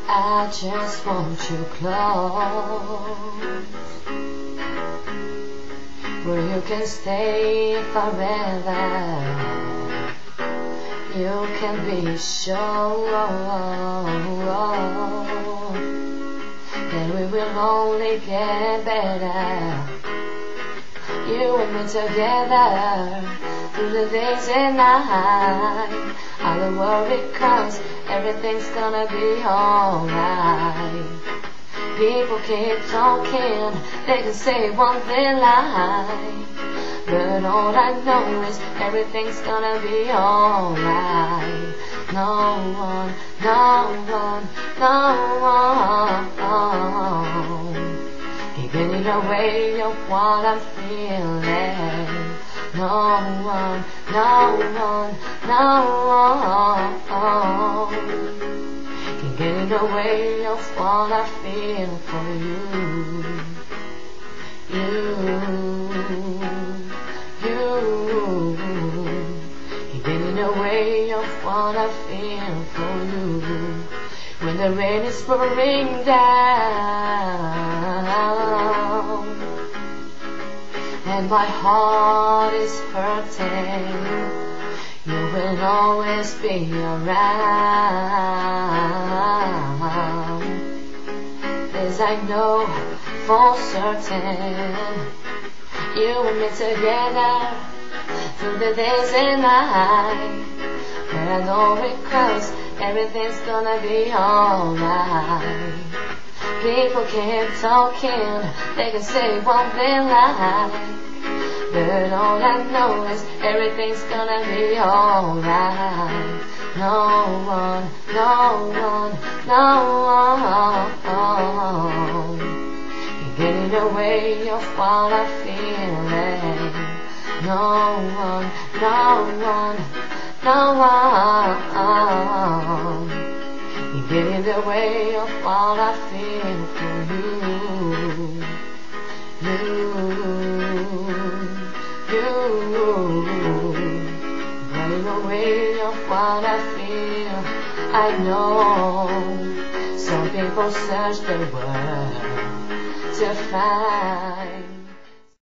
I just want you close, where you can stay forever. You can be sure that we will only get better. You and me together through the days and night. All the worry comes, everything's gonna be alright. People keep talking, they can say one thing lie, but all I know is everything's gonna be alright. No one is getting away of what I'm feeling. No one can get in the way of what I feel for you. You can get in the way of what I feel for you. When the rain is pouring down and my heart is hurting, you will always be around. As I know for certain, you and me together through the days and night. But I know because everything's gonna be alright. People keep talking, they can say one thing lie, but all I know is everything's gonna be alright. No one can get in the way of what I'm feeling. No one can get in the way of what I feel for you. Get in the way of what I feel. I know some people search the world to find